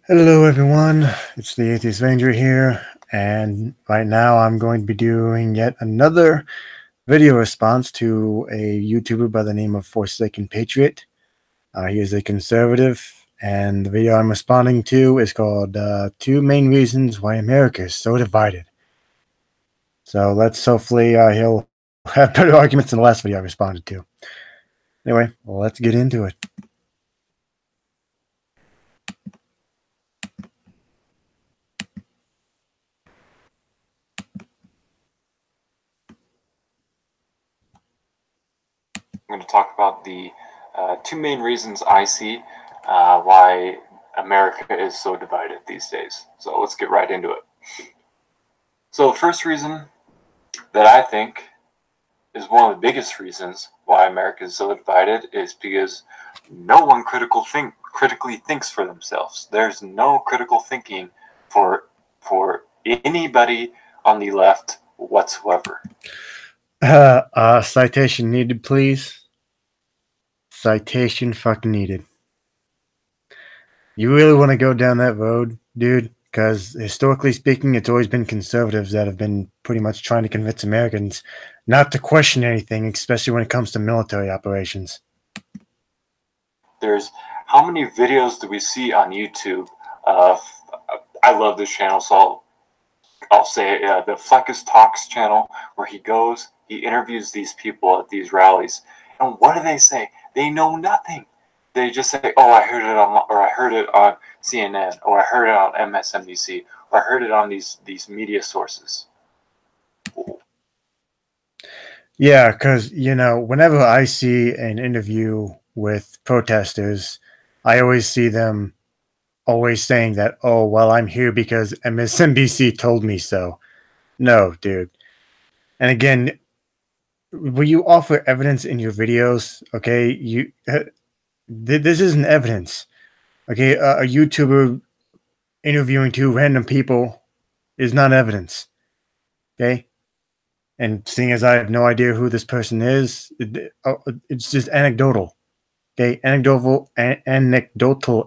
Hello, everyone. It's the Atheist Ranger here, and right now I'm going to be doing yet another video response to a YouTuber by the name of Forsaken Patriot. He is a conservative, and the video I'm responding to is called Two Main Reasons Why America is So Divided. So let's hopefully he'll have better arguments than the last video I responded to. Anyway, let's get into it. I'm going to talk about the two main reasons I see why America is so divided these days. So let's get right into it. So the first reason that I think is one of the biggest reasons why America is so divided is because no one critically thinks for themselves. There's no critical thinking for anybody on the left whatsoever. Citation needed, please. Citation fucking needed. You really want to go down that road, dude? Because historically speaking, it's always been conservatives that have been pretty much trying to convince Americans not to question anything, especially when it comes to military operations. There's how many videos do we see on YouTube of, I love this channel, so I'll say the Fleckus Talks channel, where he interviews these people at these rallies, and what do they say? They know nothing. They just say, "Oh, I heard it on CNN, or I heard it on MSNBC, or I heard it on these media sources." Yeah, because, whenever I see an interview with protesters, I always see them always saying that, "Oh, well, I'm here because MSNBC told me so." No, dude. And again, will you offer evidence in your videos? Okay, this isn't evidence. Okay, a YouTuber interviewing two random people is not evidence. Okay, and seeing as I have no idea who this person is, it's just anecdotal. Okay, anecdotal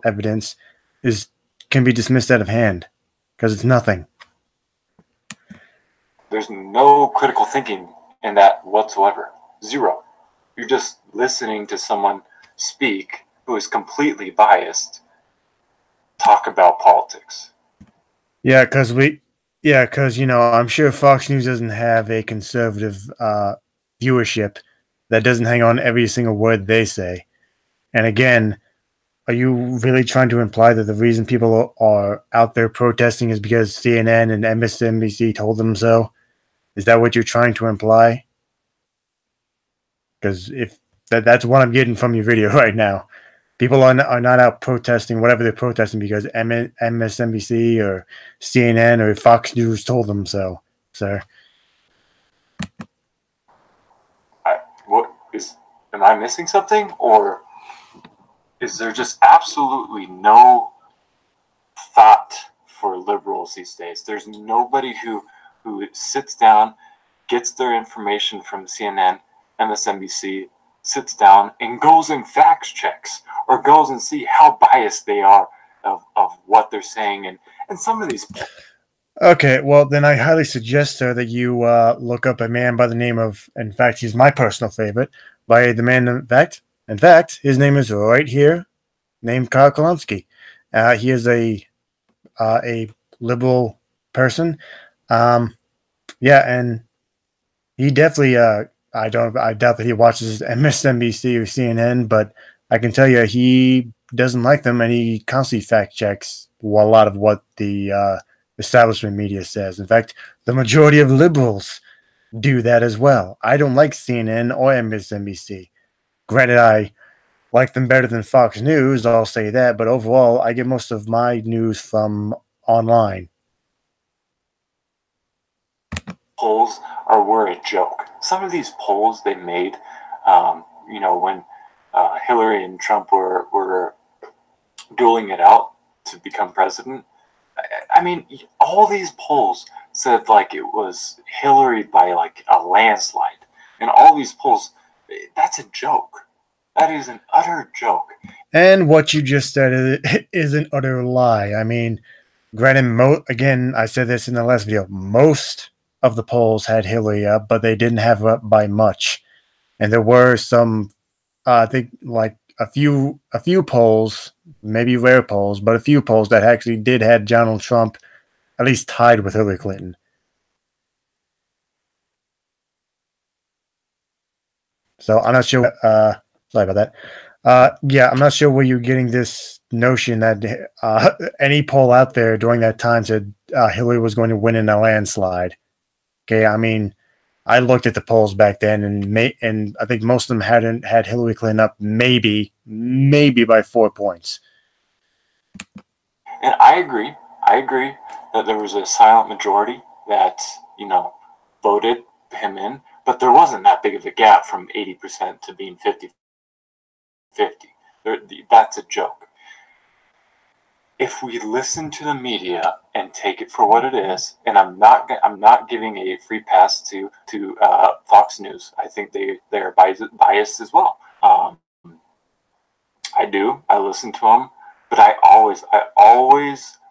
evidence can be dismissed out of hand because it's nothing. There's no critical thinking in that whatsoever. Zero. You're just listening to someone speak who is completely biased talk about politics. Yeah, because I'm sure Fox News doesn't have a conservative viewership that doesn't hang on every single word they say. And again, are you really trying to imply that the reason people are out there protesting is because CNN and MSNBC told them so? Is that what you're trying to imply? Because if that's what I'm getting from your video right now. People are not out protesting whatever they're protesting because MSNBC or CNN or Fox News told them so, sir. Am I missing something, or is there just absolutely no thought for liberals these days? There's nobody who sits down, gets their information from CNN, MSNBC, sits down and goes and fact checks or goes and see how biased they are of what they're saying. And some of these. Okay, well, then I highly suggest, sir, that you look up a man by the name of, in fact, he's my personal favorite, by the man, in fact, his name is right here, named Kyle Kolonsky. He is a liberal person. Yeah, and he definitely, I doubt that he watches MSNBC or CNN, but I can tell you he doesn't like them, and he constantly fact checks a lot of what the establishment media says. In fact, the majority of liberals do that as well. I don't like CNN or MSNBC. Granted, I like them better than Fox News, I'll say that, but overall, I get most of my news from online. Polls were a joke. Some of these polls they made, when Hillary and Trump were dueling it out to become president. I mean, all these polls said like it was Hillary by like a landslide, and all these polls, that's a joke. That is an utter joke. And what you just said is an utter lie. I mean, granted, again, I said this in the last video, most of the polls had Hillary up, but they didn't have her up by much. And there were some, I think, like a few polls, maybe rare polls, but a few polls that actually did have Donald Trump at least tied with Hillary Clinton. So I'm not sure. Sorry about that. Yeah, I'm not sure where you're getting this notion that any poll out there during that time said Hillary was going to win in a landslide. Okay, I mean, I looked at the polls back then, and I think most of them had Hillary Clinton up maybe by 4 points. And I agree that there was a silent majority that, voted him in, but there wasn't that big of a gap from 80% to being 50-50. That's a joke. If we listen to the media and take it for what it is, and I'm not giving a free pass to Fox News. I think they're biased as well. I listen to them, but I always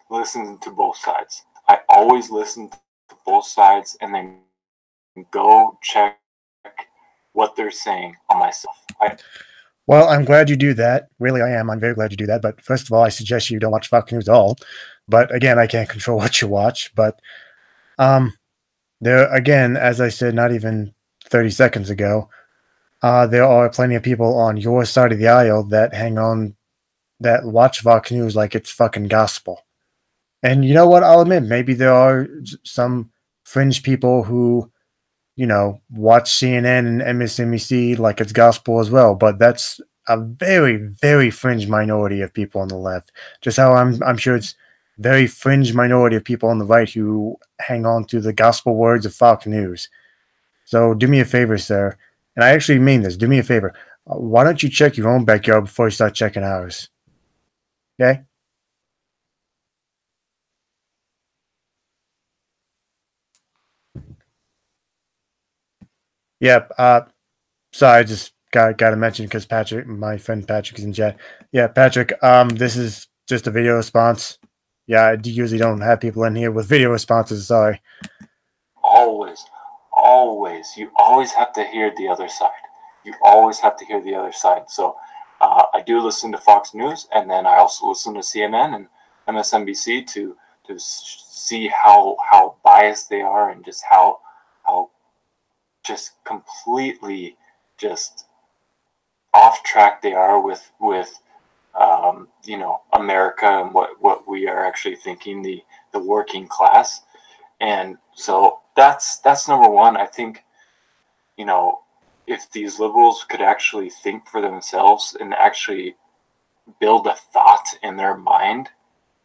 listen to both sides. I always listen to both sides and then go check what they're saying on myself. Well, I'm glad you do that. Really, I am. I'm very glad you do that. But first of all, I suggest you don't watch Fox News at all. But again, I can't control what you watch. But there, again, as I said, not even 30 seconds ago, there are plenty of people on your side of the aisle that that watch Fox News like it's fucking gospel. And you know what? I'll admit, maybe there are some fringe people who, watch CNN and MSNBC like it's gospel as well. But that's a very, very fringe minority of people on the left. Just how I'm sure it's very fringe minority of people on the right who hang on to the gospel words of Fox News. So do me a favor, sir. And I actually mean this. Do me a favor. Why don't you check your own backyard before you start checking ours? Okay? Yep. Sorry, I just got to mention because Patrick, my friend Patrick, is in chat. Yeah, Patrick. This is just a video response. Yeah, I usually don't have people in here with video responses. Sorry. Always. You always have to hear the other side. You always have to hear the other side. So I do listen to Fox News, and then I also listen to CNN and MSNBC to see how biased they are and just how just completely just off track they are with America and what we are actually thinking, the working class. And so that's number one. I think, if these liberals could actually think for themselves and actually build a thought in their mind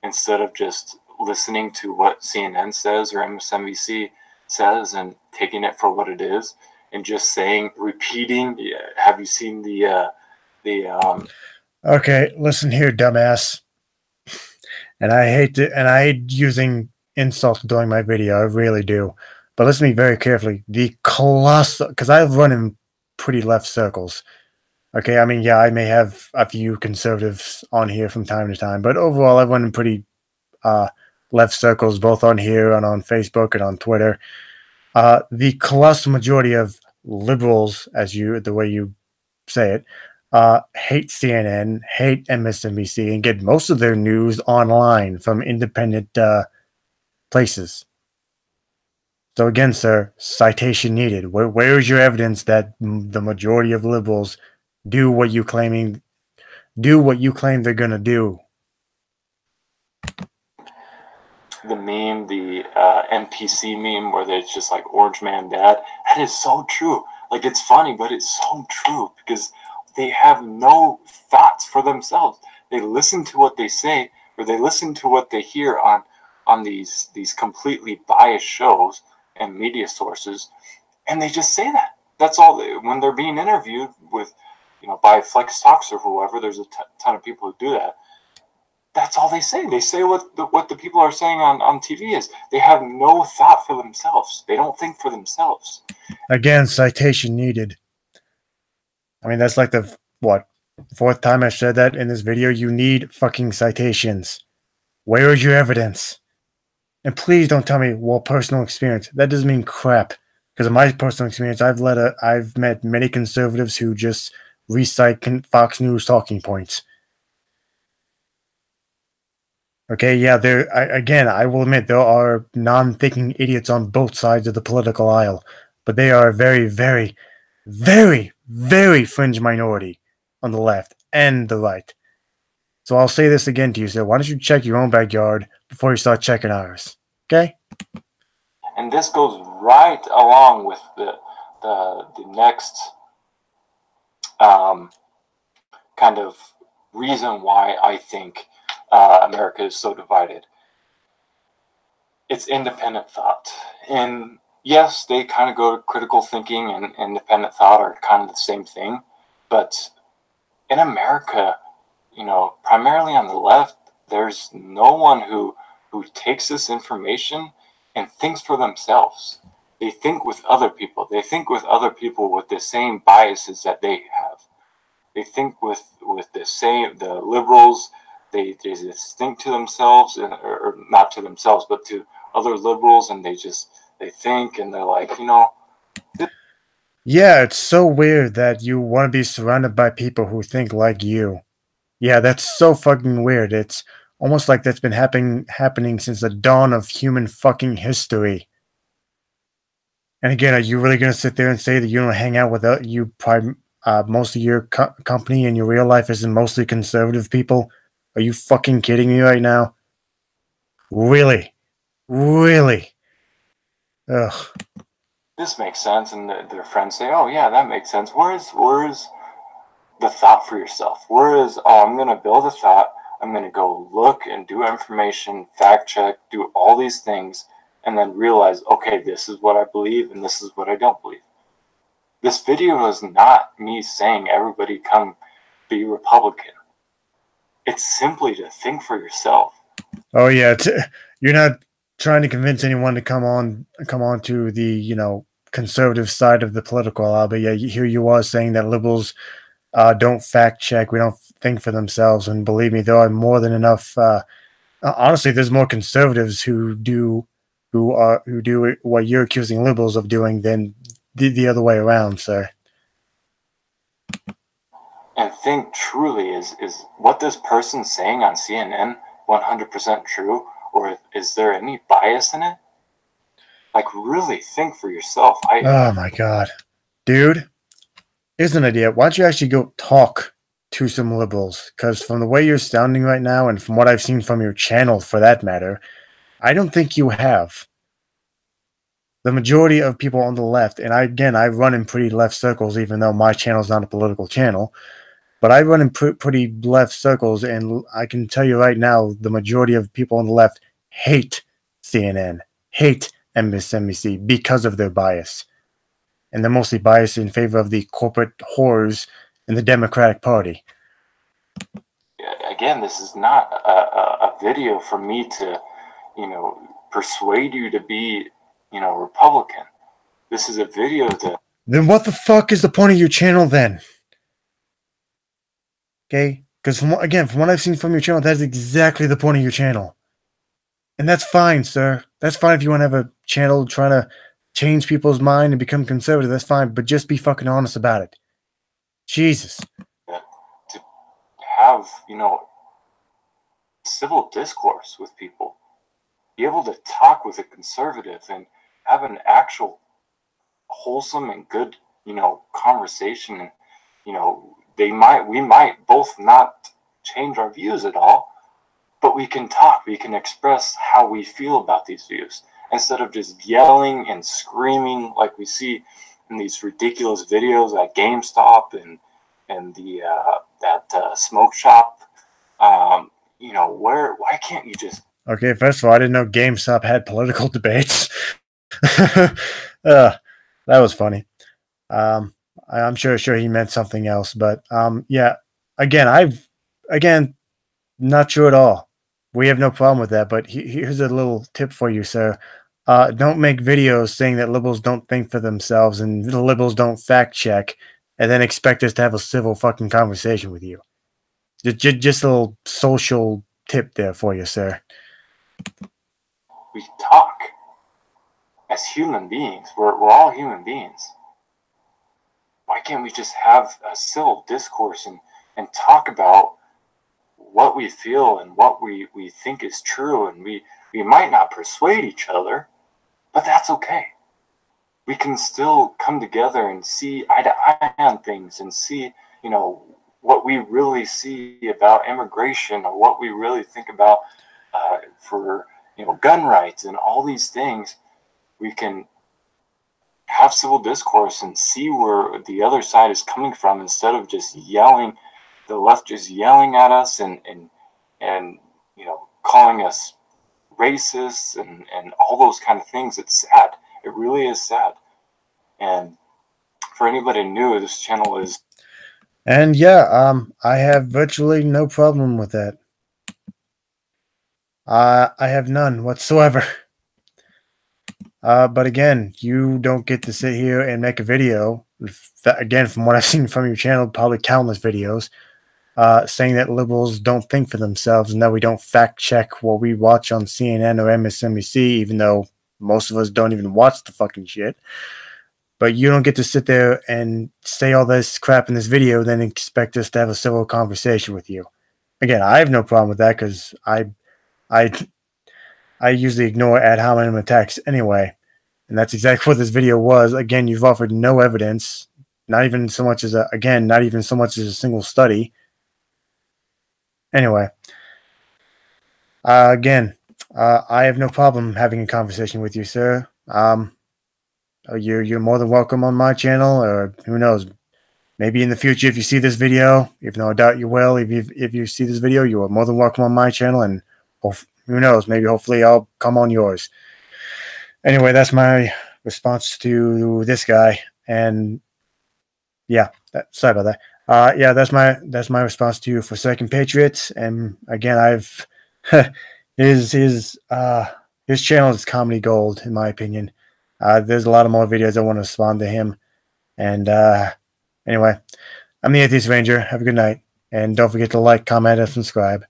instead of just listening to what CNN says or MSNBC says and taking it for what it is and just repeating. Have you seen Okay, listen here, dumbass. And I hate using insults during my video. I really do. But listen to me very carefully. The colossal, because I've run in pretty left circles. Okay, I mean, yeah, I may have a few conservatives on here from time to time, but overall, I've run in pretty left circles, both on here and on Facebook and on Twitter. The colossal majority of liberals, the way you say it, hate CNN, hate MSNBC, and get most of their news online from independent places. So again, sir, citation needed. Where is your evidence that the majority of liberals do what you claim they're gonna do? The meme, the NPC meme, where it's just like Orange Man Dad. That is so true. Like, it's funny, but it's so true because they have no thoughts for themselves. They listen to what they say, or they listen to what they hear on these completely biased shows and media sources, and they just say that. That's all. When they're being interviewed with, by Flex Talks or whoever, there's a ton of people who do that. That's all they say. They say what the people are saying on TV is. They have no thought for themselves. They don't think for themselves. Again, citation needed. I mean, that's like the Fourth time I said that in this video. You need fucking citations. Where is your evidence? And please don't tell me, well, personal experience. That doesn't mean crap. Because in my personal experience, I've met many conservatives who just recite Fox News talking points. Okay, yeah, again, I will admit there are non-thinking idiots on both sides of the political aisle, but they are a very, very, very, very fringe minority on the left and the right. So I'll say this again to you, sir. Why don't you check your own backyard before you start checking ours? Okay? And this goes right along with the next kind of reason why I think America is so divided. It's independent thought. And yes, they kind of go to critical thinking and independent thought are kind of the same thing. But in America, you know, primarily on the left, there's no one who takes this information and thinks for themselves. They think with other people. They think with other people with the same biases that they have. They think with the liberals. They just think to themselves, or not to themselves, but to other liberals, and they think, and they're like, you know. Yeah, it's so weird that you want to be surrounded by people who think like you. Yeah, that's so fucking weird. It's almost like that's been happening since the dawn of human fucking history. And again, are you really gonna sit there and say that you don't hang out with most of your company in your real life isn't mostly conservative people? Are you fucking kidding me right now? Really? Really? Ugh. This makes sense, and their friends say, "Oh yeah, that makes sense." Where's the thought for yourself? Where is, oh, I'm gonna build a thought. I'm gonna go look and do information, fact check, do all these things, and then realize, okay, this is what I believe, and this is what I don't believe. This video is not me saying everybody come be Republican. It's simply to think for yourself. Oh yeah, you're not trying to convince anyone to come on to the, you know, conservative side of the political aisle. But yeah, here you are saying that liberals don't fact check. We don't think for themselves. And believe me, there are more than enough. Honestly, there's more conservatives who do what you're accusing liberals of doing than the other way around, sir. And think truly, is what this person's saying on CNN 100% true, or is there any bias in it? Like, really think for yourself. Oh my god, dude, here's an idea. Why don't you actually go talk to some liberals? Because from the way you're sounding right now, and from what I've seen from your channel, for that matter, I don't think you have. The majority of people on the left, and I run in pretty left circles, even though my channel is not a political channel. But I run in pretty left circles, and I can tell you right now, the majority of people on the left hate CNN, hate MSNBC because of their bias. And they're mostly biased in favor of the corporate whores in the Democratic Party. Again, this is not a video for me to, you know, persuade you to be, you know, Republican. This is a video to... Then what the fuck is the point of your channel then? Okay? Because from what I've seen from your channel, that's exactly the point of your channel. And that's fine, sir. That's fine if you want to have a channel trying to change people's mind and become conservative. That's fine. But just be fucking honest about it. Jesus. To have, you know, civil discourse with people. Be able to talk with a conservative and have an actual wholesome and good, you know, conversation. And, you know, we might both not change our views at all, but we can talk, we can express how we feel about these views instead of just yelling and screaming like we see in these ridiculous videos at GameStop and that smoke shop. You know, why can't you just... Okay, first of all, I didn't know GameStop had political debates. That was funny. I'm sure he meant something else, but yeah. Again, not true at all. We have no problem with that. But here's a little tip for you, sir. Don't make videos saying that liberals don't think for themselves and the liberals don't fact check, and then expect us to have a civil fucking conversation with you. Just a little social tip there for you, sir. We talk as human beings. We're all human beings. Why can't we just have a civil discourse and talk about what we feel and what we think is true? And we might not persuade each other, but that's okay. We can still come together and see eye to eye on things and see, what we really see about immigration, or what we really think about for gun rights and all these things. We can have civil discourse and see where the other side is coming from, instead of just yelling, the left just yelling at us and calling us racists and all those kind of things. It's sad. It really is sad. And for anybody new, this channel is... And yeah, I have virtually no problem with that. I have none whatsoever. But again, you don't get to sit here and make a video, again, from what I've seen from your channel, probably countless videos, saying that liberals don't think for themselves and that we don't fact check what we watch on CNN or MSNBC, even though most of us don't even watch the fucking shit. But you don't get to sit there and say all this crap in this video, then expect us to have a civil conversation with you. Again, I have no problem with that, because I usually ignore ad hominem attacks anyway. And that's exactly what this video was. Again, you've offered no evidence, not even so much as a single study. Anyway, again, I have no problem having a conversation with you, sir. You're more than welcome on my channel, or who knows, maybe in the future, if you see this video, even though I doubt you will, if you see this video, you are more than welcome on my channel, and who knows, maybe hopefully I'll come on yours. Anyway, that's my response to this guy. And yeah, sorry about that. Yeah, that's my response to you for Second Patriot. And again, I've his channel is comedy gold, in my opinion. There's a lot of more videos I want to respond to him. And anyway, I'm the Atheist Ranger. Have a good night, and don't forget to like, comment, and subscribe.